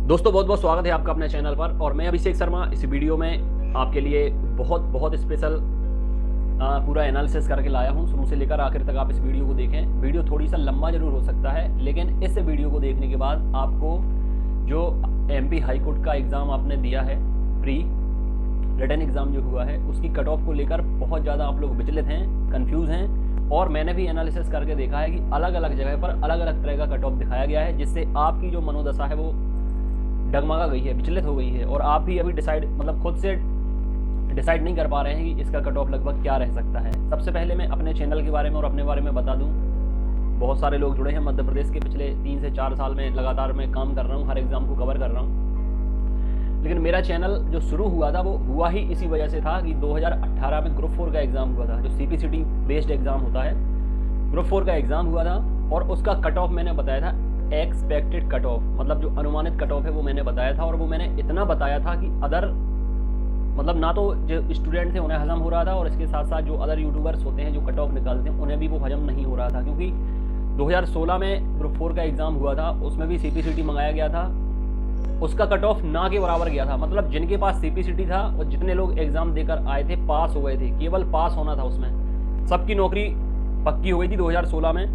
दोस्तों बहुत बहुत स्वागत है आपका अपने चैनल पर। और मैं अभिषेक शर्मा इस वीडियो में आपके लिए बहुत स्पेशल पूरा एनालिसिस करके लाया हूं। शुरू से लेकर आखिर तक आप इस वीडियो को देखें। वीडियो थोड़ी सा लंबा जरूर हो सकता है, लेकिन इस वीडियो को देखने के बाद आपको जो एमपी हाई कोर्ट का एग्ज़ाम आपने दिया है, प्री रिटन एग्ज़ाम जो हुआ है, उसकी कट ऑफ को लेकर बहुत ज़्यादा आप लोग विचलित हैं, कन्फ्यूज़ हैं। और मैंने भी एनालिसिस करके देखा है कि अलग अलग जगह पर अलग अलग तरह का कट ऑफ दिखाया गया है, जिससे आपकी जो मनोदशा है वो डगमगा गई है, विचलित हो गई है। और आप भी अभी खुद से डिसाइड नहीं कर पा रहे हैं कि इसका कट ऑफ लगभग क्या रह सकता है। सबसे पहले मैं अपने चैनल के बारे में और अपने बारे में बता दूं। बहुत सारे लोग जुड़े हैं मध्य प्रदेश के। पिछले 3 से 4 साल में लगातार मैं काम कर रहा हूं, हर एग्ज़ाम को कवर कर रहा हूं। लेकिन मेरा चैनल जो शुरू हुआ था वो हुआ ही इसी वजह से था कि 2018 में ग्रुप 4 का एग्ज़ाम हुआ था, जो CPCT बेस्ड एग्ज़ाम होता है। ग्रुप 4 का एग्ज़ाम हुआ था और उसका कट ऑफ मैंने बताया था एक्सपेक्टेड कट ऑफ, मतलब जो अनुमानित कट ऑफ है वो मैंने बताया था। और वो मैंने इतना बताया था कि अदर ना तो जो स्टूडेंट थे उन्हें हजम हो रहा था, और इसके साथ साथ जो अदर यूट्यूबर्स होते हैं जो कट ऑफ निकालते हैं उन्हें भी वो हजम नहीं हो रहा था। क्योंकि 2016 में ग्रुप 4 का एग्ज़ाम हुआ था, उसमें भी CPCT मंगाया गया था, उसका कट ऑफ ना के बराबर गया था। मतलब जिनके पास CPCT था और जितने लोग एग्ज़ाम देकर आए थे पास हो गए थे, केवल पास होना था उसमें, सबकी नौकरी पक्की हो गई थी 2016 में।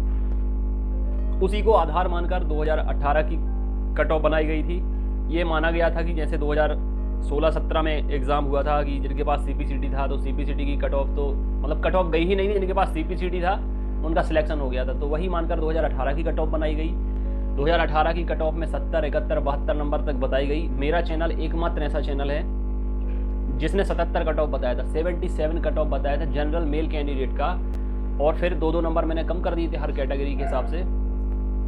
उसी को आधार मानकर 2018 की कट ऑफ बनाई गई थी। ये माना गया था कि जैसे 2016-17 में एग्ज़ाम हुआ था कि जिनके पास CPCT था तो CPCT की कट ऑफ तो कट ऑफ गई ही नहीं थी, जिनके पास CPCT था उनका सिलेक्शन हो गया था। तो वही मानकर 2018 की कट ऑफ बनाई गई। 2018 की कट ऑफ में 70, 71, 72 नंबर तक बताई गई। मेरा चैनल एकमात्र ऐसा चैनल है जिसने 77 कट ऑफ बताया था, 77 कट ऑफ बताया था जनरल मेल कैंडिडेट का। और फिर 2-2 नंबर मैंने कम कर दिए थे हर कैटेगरी के हिसाब से।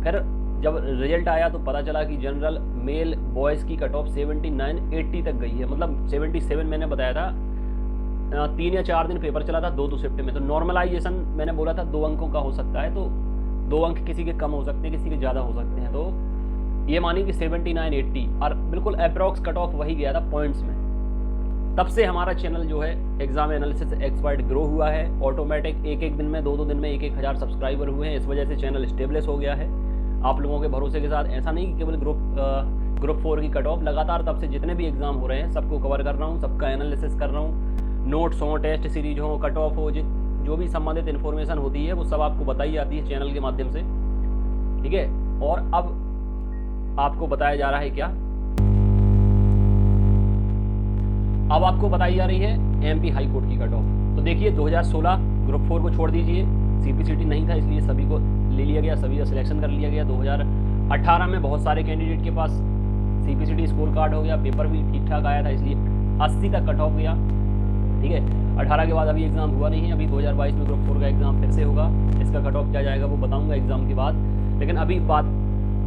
फिर जब रिजल्ट आया तो पता चला कि जनरल मेल बॉयज़ की कट ऑफ 79, 80 तक गई है। 77 मैंने बताया था। 3 या 4 दिन पेपर चला था 2 शिफ्ट में। तो नॉर्मलाइजेशन मैंने बोला था 2 अंकों का हो सकता है, तो 2 अंक किसी के कम हो सकते हैं, किसी के ज़्यादा हो सकते हैं। तो ये मानी कि 79, 80 और बिल्कुल अप्रॉक्स कट ऑफ वही गया था पॉइंट्स में। तब से हमारा चैनल जो है एग्ज़ाम एनालिसिस एक्सपर्ट ग्रो हुआ है ऑटोमेटिक। एक दिन में 2-2 दिन में 1-1 हज़ार सब्सक्राइबर हुए हैं। इस वजह से चैनल स्टेबलिश हो गया है आप लोगों के भरोसे के साथ। ऐसा नहीं कि केवल ग्रुप 4 की कट ऑफ, लगातार तब से जितने भी एग्ज़ाम हो रहे हैं सबको कवर कर रहा हूँ, सबका एनालिसिस कर रहा हूँ। नोट्स हो, टेस्ट सीरीज हो, कट ऑफ हो, जो भी संबंधित इन्फॉर्मेशन होती है वो सब आपको बताई जाती है चैनल के माध्यम से, ठीक है। और अब आपको बताया जा रहा है क्या, अब आपको बताई जा रही है MP हाई कोर्ट की कट ऑफ। तो देखिए 2016 ग्रुप 4 को छोड़ दीजिए, CPCT नहीं था इसलिए सभी को ले लिया गया, सभी का सिलेक्शन कर लिया गया। 2018 में बहुत सारे कैंडिडेट के पास CPCT स्कोर कार्ड हो गया, पेपर भी ठीक ठाक आया था, इसलिए 80 तक कट ऑफ गया, ठीक है। 18 के बाद अभी एग्ज़ाम हुआ नहीं है। अभी 2022 में ग्रुप 4 का एग्ज़ाम फिर से होगा। इसका कट ऑफ क्या जाएगा वो बताऊँगा एग्ज़ाम के बाद। लेकिन अभी बात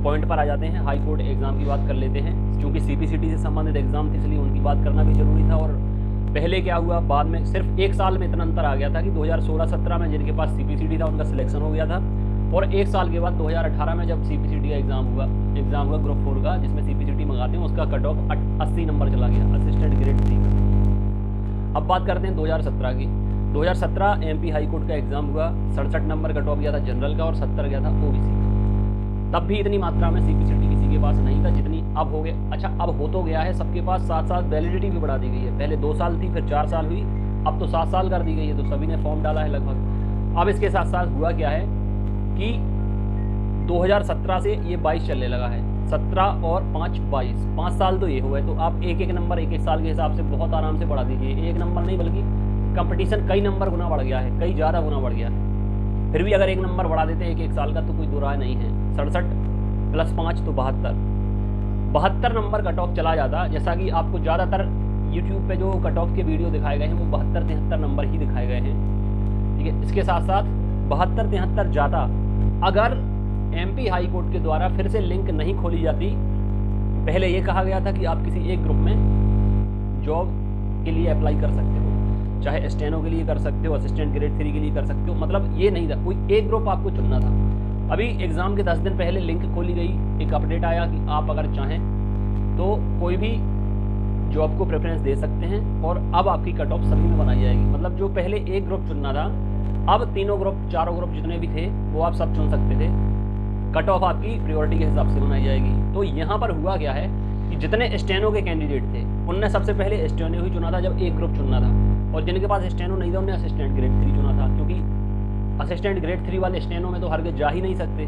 पॉइंट पर आ जाते हैं, हाई कोर्ट एग्ज़ाम की बात कर लेते हैं। क्योंकि CPCT से संबंधित एग्ज़ाम थी इसलिए उनकी बात करना भी ज़रूरी था। और पहले क्या हुआ, बाद में सिर्फ 1 साल में इतना अंतर आ गया था कि 2016-17 में जिनके पास CPCT था उनका सिलेक्शन हो गया था, और 1 साल के बाद 2018 में जब CPCT का एग्ज़ाम हुआ ग्रुप 4 का, जिसमें CPCT मंगाते हैं, उसका कट ऑफ 80 नंबर चला गया असिस्टेंट ग्रेड 3 का। अब बात करते हैं 2017 की। 2017 MP हाई कोर्ट का एग्ज़ाम हुआ, 67 नंबर कट ऑफ गया था जनरल का और 70 गया था OBC का। तब भी इतनी मात्रा में CPCT किसी के पास नहीं था जितनी अब हो गए। अच्छा, अब हो तो गया है सबके पास, साथ साथ वैलिडिटी भी बढ़ा दी गई है। पहले 2 साल थी, फिर 4 साल हुई, अब तो 7 साल कर दी गई है। तो सभी ने फॉर्म डाला है लगभग। अब इसके साथ साथ हुआ क्या है कि 2017 से ये 22 चलने लगा है। 17 और 5 22, 5 साल तो ये हो गए। तो आप 1-1 नंबर 1-1 साल के हिसाब से बहुत आराम से बढ़ा दीजिए। 1 नंबर नहीं बल्कि कंपटीशन कई नंबर गुना बढ़ गया है, कई ज़्यादा गुना बढ़ गया है। फिर भी अगर 1 नंबर बढ़ा देते हैं 1-1 साल का तो कोई दो राय नहीं है। 67 + 5 तो 72 नंबर कट ऑफ चला जाता। जैसा कि आपको ज़्यादातर यूट्यूब पे जो कट ऑफ के वीडियो दिखाए गए हैं वो 72-73 नंबर ही दिखाए गए हैं, ठीक है। इसके साथ साथ 72-73 जाता अगर MP हाई कोर्ट के द्वारा फिर से लिंक नहीं खोली जाती। पहले ये कहा गया था कि आप किसी एक ग्रुप में जॉब के लिए अप्लाई कर सकते हो, चाहे स्टेनो के लिए कर सकते हो, असिस्टेंट ग्रेड 3 के लिए कर सकते हो। मतलब ये नहीं था, कोई एक ग्रुप आपको चुनना था। अभी एग्ज़ाम के 10 दिन पहले लिंक खोली गई, एक अपडेट आया कि आप अगर चाहें तो कोई भी जॉब को प्रेफरेंस दे सकते हैं, और अब आपकी कट ऑफ सभी में बनाई जाएगी। मतलब जो पहले एक ग्रुप चुनना था, अब तीनों ग्रुप, चारों ग्रुप जितने भी थे वो आप सब चुन सकते थे। कट ऑफ आपकी प्रायोरिटी के हिसाब से बनाई जाएगी। तो यहाँ पर हुआ क्या है कि जितने स्टेनो के कैंडिडेट थे उनने सबसे पहले स्टेनो ही चुना था जब एक ग्रुप चुनना था, और जिनके पास स्टेनो नहीं था उन्होंने असिस्टेंट ग्रेड 3 चुना था, क्योंकि असिस्टेंट ग्रेड 3 वाले स्टेनो में तो हर जा ही नहीं सकते,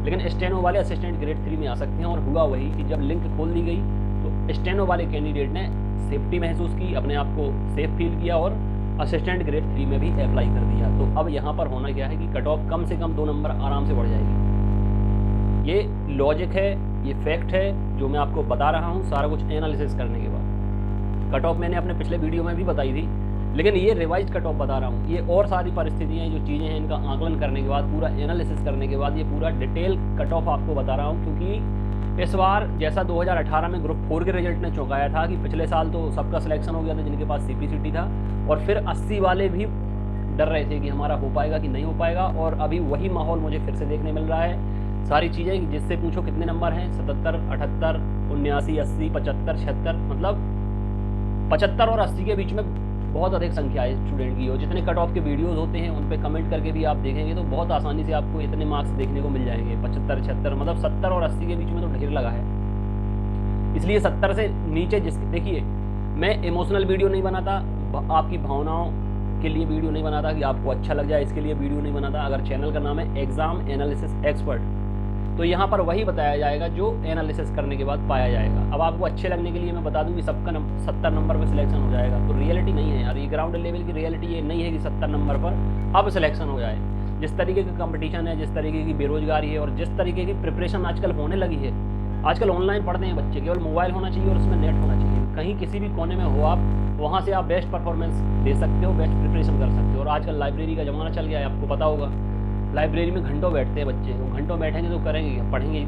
लेकिन स्टेनो वाले असिस्टेंट ग्रेड 3 में आ सकते हैं। और हुआ वही कि जब लिंक खोल दी गई तो स्टेनो वाले कैंडिडेट ने सेफ्टी महसूस की, अपने आप को सेफ फील किया और असिस्टेंट ग्रेड 3 में भी अप्लाई कर दिया। तो अब यहाँ पर होना क्या है कि कट ऑफ कम से कम 2 नंबर आराम से बढ़ जाएगी। ये लॉजिक है, ये फैक्ट है जो मैं आपको बता रहा हूँ सारा कुछ एनालिसिस करने के बाद। कट ऑफ मैंने अपने पिछले वीडियो में भी बताई थी, लेकिन ये रिवाइज कट ऑफ बता रहा हूँ। ये और सारी परिस्थितियाँ जो चीज़ें हैं इनका आकलन करने के बाद, पूरा एनालिसिस करने के बाद ये पूरा डिटेल कट ऑफ आपको बता रहा हूँ। क्योंकि इस बार जैसा 2018 में ग्रुप 4 के रिजल्ट ने चौंकाया था कि पिछले साल तो सबका सिलेक्शन हो गया था जिनके पास CPCT था, और फिर 80 वाले भी डर रहे थे कि हमारा हो पाएगा कि नहीं हो पाएगा, और अभी वही माहौल मुझे फिर से देखने मिल रहा है। सारी चीज़ें जिससे पूछो कितने नंबर हैं, 77, 78, 79, 80, 75, 76, मतलब 75 और 80 के बीच में बहुत अधिक संख्या है स्टूडेंट की। और जितने कट ऑफ के वीडियोस होते हैं उन पे कमेंट करके भी आप देखेंगे तो बहुत आसानी से आपको इतने मार्क्स देखने को मिल जाएंगे। 75, 76, मतलब 70 और 80 के बीच में तो ढेर लगा है। इसलिए 70 से नीचे देखिए, मैं इमोशनल वीडियो नहीं बनाता, आपकी भावनाओं के लिए वीडियो नहीं बनाता कि आपको अच्छा लग जाए इसके लिए वीडियो नहीं बनाता। अगर चैनल का नाम है एग्ज़ाम एनालिसिस एक्सपर्ट, तो यहाँ पर वही बताया जाएगा जो एनालिसिस करने के बाद पाया जाएगा। अब आपको अच्छे लगने के लिए मैं बता दूं कि सबका 70 नंबर पर सिलेक्शन हो जाएगा, तो रियलिटी नहीं है यार। ये ग्राउंड लेवल की रियलिटी ये नहीं है कि 70 नंबर पर अब सिलेक्शन हो जाए। जिस तरीके का कंपटीशन है, जिस तरीके की बेरोजगारी है, और जिस तरीके की प्रिपरेशन आजकल होने लगी है, आजकल ऑनलाइन पढ़ते हैं बच्चे, केवल मोबाइल होना चाहिए और उसमें नेट होना चाहिए। कहीं किसी भी कोने में हो आप, वहाँ से आप बेस्ट परफॉर्मेंस दे सकते हो, बेस्ट प्रिपरेशन कर सकते हो। और आजकल लाइब्रेरी का ज़माना चल गया है, आपको पता होगा। लाइब्रेरी में घंटों बैठते हैं बच्चे, वो घंटों बैठेंगे तो करेंगे, पढ़ेंगे ही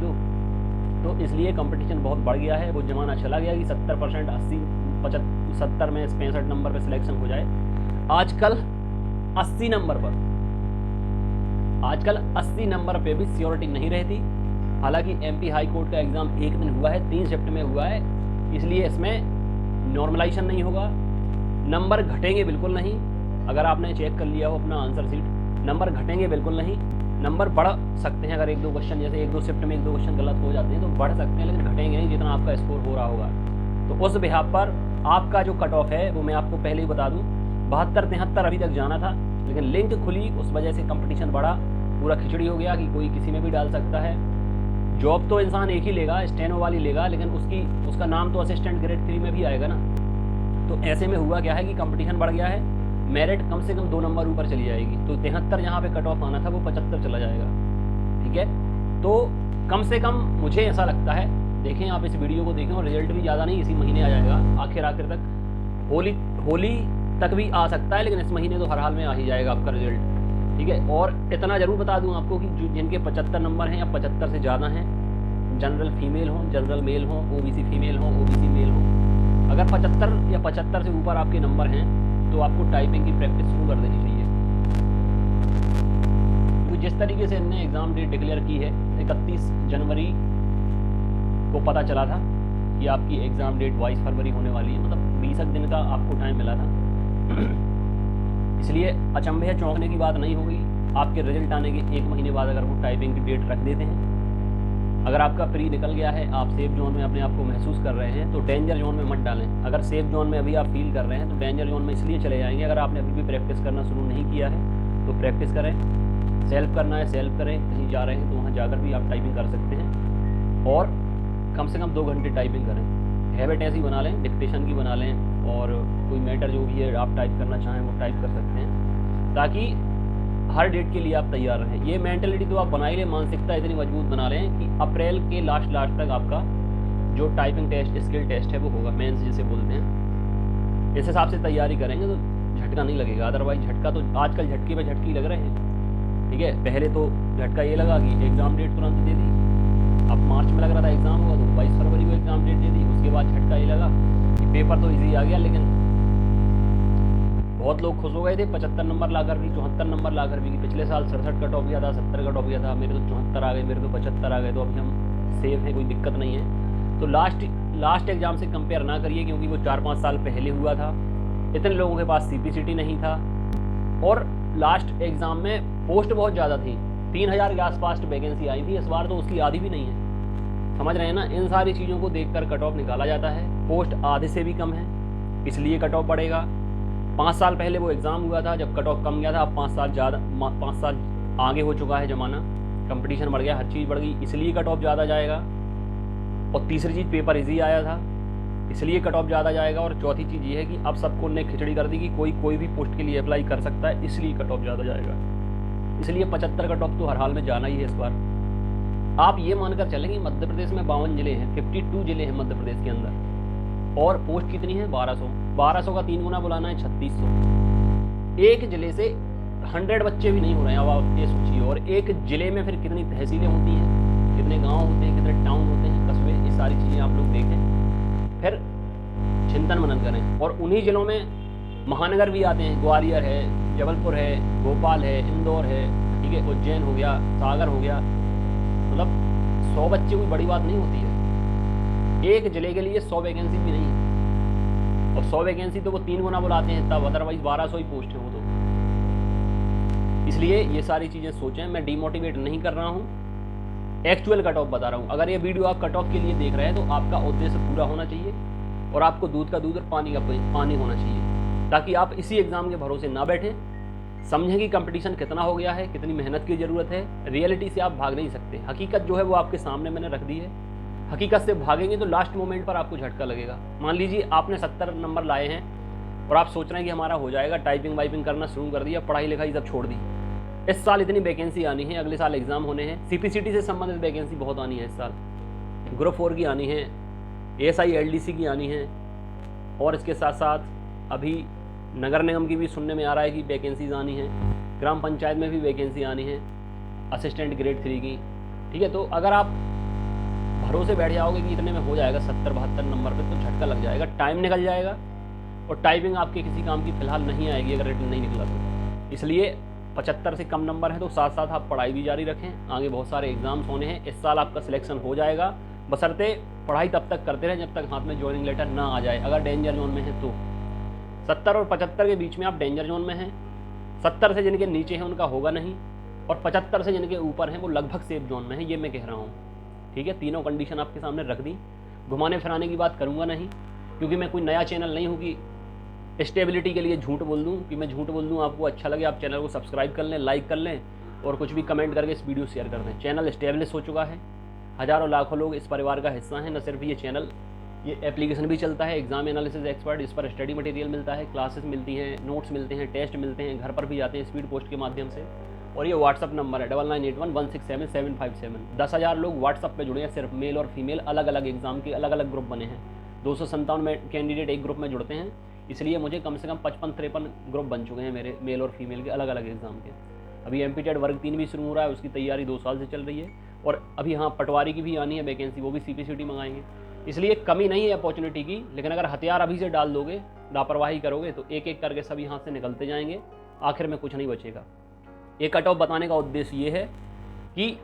तो इसलिए कंपटीशन बहुत बढ़ गया है। वो ज़माना चला गया कि 70%, 80, 75, 70 में 65 नंबर पर सिलेक्शन हो जाए। आजकल 80 नंबर पर, आजकल 80 नंबर पे भी सियोरिटी नहीं रहती। हालांकि MP हाई कोर्ट का एग्ज़ाम एक दिन हुआ है, 3 शिफ्ट में हुआ है, इसलिए इसमें नॉर्मलाइजेशन नहीं होगा। नंबर घटेंगे बिल्कुल नहीं। अगर आपने चेक कर लिया हो अपना आंसर शीट, नंबर घटेंगे बिल्कुल नहीं। नंबर बढ़ सकते हैं अगर 1-2 क्वेश्चन, जैसे 1-2 शिफ्ट में 1-2 क्वेश्चन गलत हो जाते हैं तो बढ़ सकते हैं, लेकिन घटेंगे नहीं जितना आपका स्कोर हो रहा होगा। तो उस बिहाफ पर आपका जो कट ऑफ है वो मैं आपको पहले ही बता दूँ, 72-73 अभी तक जाना था, लेकिन लिंक खुली उस वजह से कंपटीशन बढ़ा, पूरा खिचड़ी हो गया कि कोई किसी में भी डाल सकता है। जॉब तो इंसान एक ही लेगा, स्टेनो वाली लेगा, लेकिन उसका नाम तो असिस्टेंट ग्रेड 3 में भी आएगा ना। तो ऐसे में हुआ क्या है कि कंपटीशन बढ़ गया है, मेरिट कम से कम 2 नंबर ऊपर चली जाएगी। तो 73 जहाँ पे कट ऑफ आना था वो 75 चला जाएगा। ठीक है, तो कम से कम मुझे ऐसा लगता है, देखें आप इस वीडियो को देखें, और रिजल्ट भी ज़्यादा नहीं, इसी महीने आ जाएगा, आखिर तक होली तक भी आ सकता है, लेकिन इस महीने तो हर हाल में आ ही जाएगा आपका रिजल्ट। ठीक है, और इतना ज़रूर बता दूं आपको कि जिनके 75 नंबर हैं या 75 से ज़्यादा हैं, जनरल फीमेल हों, जनरल मेल हों, OBC फीमेल हों, OBC मेल हों, अगर 75 या 75 से ऊपर आपके नंबर हैं तो आपको टाइपिंग की प्रैक्टिस शुरू कर देनी चाहिए। क्योंकि जिस तरीके से इनने एग्ज़ाम डेट डिक्लेयर की है, 31 जनवरी को पता चला था कि आपकी एग्ज़ाम डेट 22 फरवरी होने वाली है, मतलब 20 दिन का आपको टाइम मिला था। इसलिए अचंभे चौंकने की बात नहीं होगी। आपके रिजल्ट आने के 1 महीने बाद अगर वो टाइपिंग की डेट रख देते हैं, अगर आपका प्री निकल गया है, आप सेफ जोन में अपने आप को महसूस कर रहे हैं, तो डेंजर जोन में मत डालें। अगर सेफ जोन में अभी आप फील कर रहे हैं तो डेंजर जोन में इसलिए चले जाएंगे। अगर आपने अभी भी प्रैक्टिस करना शुरू नहीं किया है तो प्रैक्टिस करें, सेल्फ करना है सेल्फ करें, कहीं जा रहे हैं तो वहाँ जाकर भी आप टाइपिंग कर सकते हैं, और कम से कम 2 घंटे टाइपिंग करें। हैबिट ऐसी बना लें, डिक्टेशन की बना लें, और कोई मैटर जो भी है आप टाइप करना चाहें वो टाइप कर सकते हैं, ताकि हर डेट के लिए आप तैयार रहें। ये मेंटलिटी तो आप बना ही लें, मानसिकता इतनी मजबूत बना लें कि अप्रैल के लास्ट तक आपका जो टाइपिंग टेस्ट, स्किल टेस्ट है वो होगा, मेंस जिसे बोलते हैं। इस हिसाब से तैयारी करेंगे तो झटका नहीं लगेगा। अदरवाइज झटका तो आजकल झटके पे झटके लग रहे हैं। ठीक है, पहले तो झटका ये लगा कि एग्ज़ाम डेट तुरंत दे दी, अब मार्च में लग रहा था एग्ज़ाम होगा तो 22 फरवरी को एग्ज़ाम डेट दे दी। उसके बाद झटका ये लगा कि पेपर तो ईजी आ गया, लेकिन बहुत लोग खुश हो गए थे 75 नंबर लाकर भी, 74 नंबर लाकर भी, कि पिछले साल 67 कट ऑफ गया था, 70 कट ऑफ गया था, मेरे तो 74 आ गए, मेरे तो 75 आ गए, तो अभी हम सेफ हैं, कोई दिक्कत नहीं है। तो लास्ट एग्ज़ाम से कंपेयर ना करिए, क्योंकि वो 4-5 साल पहले हुआ था, इतने लोगों के पास CPCT नहीं था, और लास्ट एग्ज़ाम में पोस्ट बहुत ज़्यादा थी, 3000 के आसपास वैकेंसी आई थी। इस बार तो उसकी आधी भी नहीं है। समझ रहे हैं ना। इन सारी चीज़ों को देखकर कट ऑफ निकाला जाता है। पोस्ट आधे से भी कम है इसलिए कट ऑफ बढ़ेगा। 5 साल पहले वो एग्ज़ाम हुआ था जब कट ऑफ कम गया था, अब 5 साल आगे हो चुका है ज़माना, कंपटीशन बढ़ गया, हर चीज़ बढ़ गई, इसलिए कट ऑफ ज़्यादा जाएगा। और तीसरी चीज़ पेपर इजी आया था इसलिए कट ऑफ ज़्यादा जाएगा। और चौथी चीज़ ये है कि अब सबको ने खिचड़ी कर दी कि कोई भी पोस्ट के लिए अप्लाई कर सकता है, इसलिए कट ऑफ ज़्यादा जाएगा। इसलिए 75 कट ऑफ तो हर हाल में जाना ही है इस बार। आप ये मानकर चलें कि मध्य प्रदेश में 52 जिले हैं, 52 जिले हैं मध्य प्रदेश के अंदर, और पोस्ट कितनी है 1200 का 3 गुना बुलाना है 3600। एक जिले से 100 बच्चे भी नहीं हो रहे हैं। अब आप ये सोचिए, और एक जिले में फिर कितनी तहसीलें होती हैं, कितने गांव होते हैं, कितने टाउन होते हैं, कस्बे, ये सारी चीज़ें आप लोग देखें, फिर चिंतन मनन करें। और उन्हीं जिलों में महानगर भी आते हैं, ग्वालियर है, जबलपुर है, भोपाल है, इंदौर है, ठीक है, उज्जैन हो गया, सागर हो गया। मतलब 100 बच्चे कोई बड़ी बात नहीं होती है। एक जिले के लिए 100 वैकेंसी भी नहीं है, और 100 वैकेंसी तो वो 3 गुना बुलाते हैं तब, अदरवाइज 1200 ही पोस्ट है वो तो। इसलिए ये सारी चीज़ें सोचें। मैं डीमोटिवेट नहीं कर रहा हूँ, एक्चुअल कट ऑफ बता रहा हूँ। अगर ये वीडियो आप कट ऑफ के लिए देख रहे हैं तो आपका उद्देश्य पूरा होना चाहिए, और आपको दूध का दूध और पानी का पानी होना चाहिए, ताकि आप इसी एग्ज़ाम के भरोसे ना बैठें। समझें कि कंपटीशन कितना हो गया है, कितनी मेहनत की ज़रूरत है। रियलिटी से आप भाग नहीं सकते। हकीकत जो है वो आपके सामने मैंने रख दी है। हकीकत से भागेंगे तो लास्ट मोमेंट पर आपको झटका लगेगा। मान लीजिए आपने 70 नंबर लाए हैं और आप सोच रहे हैं कि हमारा हो जाएगा, टाइपिंग वाइपिंग करना शुरू कर दिया, पढ़ाई लिखाई सब छोड़ दी। इस साल इतनी वैकेंसी आनी है, अगले साल एग्ज़ाम होने हैं, CPCT से संबंधित वैकेंसी बहुत आनी है इस साल, ग्रुप 4 की आनी है, ASI LDC की आनी है, और इसके साथ साथ अभी नगर निगम की भी सुनने में आ रहा है कि वैकेंसीज आनी है, ग्राम पंचायत में भी वैकेंसी आनी है, असिस्टेंट ग्रेड 3 की, ठीक है। तो अगर आप भरोसे बैठ जाओगे कि इतने में हो जाएगा 70-72 नंबर पे, तो झटका लग जाएगा, टाइम निकल जाएगा, और टाइपिंग आपके किसी काम की फिलहाल नहीं आएगी अगर रिटन नहीं निकला तो। इसलिए 75 से कम नंबर है तो साथ साथ आप पढ़ाई भी जारी रखें। आगे बहुत सारे एग्जाम्स होने हैं, इस साल आपका सिलेक्शन हो जाएगा, बशर्ते पढ़ाई तब तक करते रहें जब तक हाथ में ज्वाइनिंग लेटर ना आ जाए। अगर डेंजर जोन में है तो 70 और 75 के बीच में आप डेंजर जोन में हैं। 70 से जिनके नीचे हैं उनका होगा नहीं, और 75 से जिनके ऊपर हैं वो लगभग सेफ जोन में है, ये मैं कह रहा हूँ, ठीक है। तीनों कंडीशन आपके सामने रख दी। घुमाने फिराने की बात करूँगा नहीं, क्योंकि मैं कोई नया चैनल नहीं हूँ कि स्टेबिलिटी के लिए झूठ बोल दूँ, कि मैं झूठ बोल दूँ आपको अच्छा लगे, आप चैनल को सब्सक्राइब कर लें, लाइक कर लें, और कुछ भी कमेंट करके इस वीडियो शेयर कर दें। चैनल स्टेब्लिश हो चुका है, हज़ारों लाखों लोग इस परिवार का हिस्सा हैं। न सिर्फ ये चैनल, ये एप्लीकेशन भी चलता है, एग्जाम एनालिसिस एक्सपर्ट, इस पर स्टडी मटेरियल मिलता है, क्लासेस मिलती हैं, नोट्स मिलते हैं, टेस्ट मिलते हैं, घर पर भी जाते हैं स्पीड पोस्ट के माध्यम से। और ये व्हाट्सअप नंबर है 9981167757। 10,000 लोग व्हाट्सअप पे जुड़े हैं, सिर्फ मेल और फीमेल, अलग अलग एग्जाम के अलग अलग ग्रुप बने हैं। 257 कैंडिडेट एक ग्रुप में जुड़ते हैं, इसलिए मुझे कम से कम 55-53 ग्रुप बन चुके हैं मेरे, मेल और फीमेल के अलग अलग एग्जाम के। अभी MPTED वर्ग 3 भी शुरू हो रहा है, उसकी तैयारी 2 साल से चल रही है। और अभी हाँ पटवारी की भी आनी है वैकेंसी, वो भी CPCT मंगाएंगे। इसलिए कमी नहीं है अपॉर्चुनिटी की, लेकिन अगर हथियार अभी से डाल दोगे, लापरवाही करोगे, तो एक एक करके सभी हाथ से निकलते जाएंगे, आखिर में कुछ नहीं बचेगा। ये कट ऑफ बताने का उद्देश्य ये है कि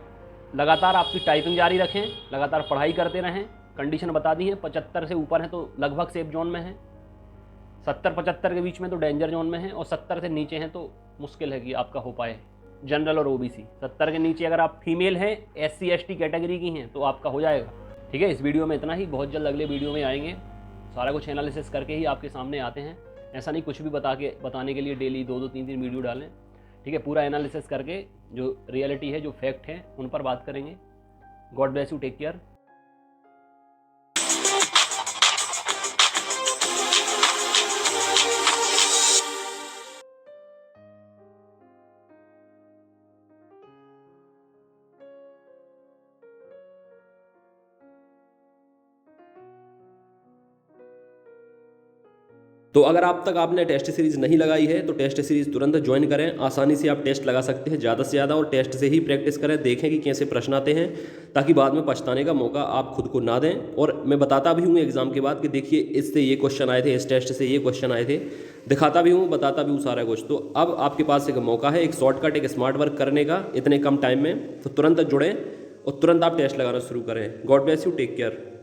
लगातार आपकी टाइपिंग जारी रखें, लगातार पढ़ाई करते रहें। कंडीशन बता दी है, 75 से ऊपर है तो लगभग सेफ जोन में है, 70-75 के बीच में तो डेंजर जोन में है, और 70 से नीचे हैं तो मुश्किल है कि आपका हो पाए। जनरल और OBC 70 के नीचे अगर आप फीमेल हैं, SC ST कैटेगरी की हैं, तो आपका हो जाएगा, ठीक है। इस वीडियो में इतना ही, बहुत जल्द अगले वीडियो में आएंगे, सारा कुछ एनालिसिस करके ही आपके सामने आते हैं। ऐसा नहीं कुछ भी बताने के लिए डेली 2-2 3-3 वीडियो डालें, ठीक है। पूरा एनालिसिस करके जो रियलिटी है, जो फैक्ट है, उन पर बात करेंगे। God bless you, take care. तो अगर आप तक आपने टेस्ट सीरीज़ नहीं लगाई है तो टेस्ट सीरीज़ तुरंत ज्वाइन करें। आसानी से आप टेस्ट लगा सकते हैं ज़्यादा से ज़्यादा, और टेस्ट से ही प्रैक्टिस करें, देखें कि कैसे प्रश्न आते हैं, ताकि बाद में पछताने का मौका आप खुद को ना दें। और मैं बताता भी हूँ एग्जाम के बाद कि देखिए इससे ये क्वेश्चन आए थे, इस टेस्ट से ये क्वेश्चन आए थे, दिखाता भी हूँ, बताता भी हूँ सारा कुछ। तो अब आपके पास एक मौका है, एक शॉर्टकट, एक स्मार्ट वर्क करने का इतने कम टाइम में, तो तुरंत जुड़ें और तुरंत आप टेस्ट लगाना शुरू करें। God bless you, take care.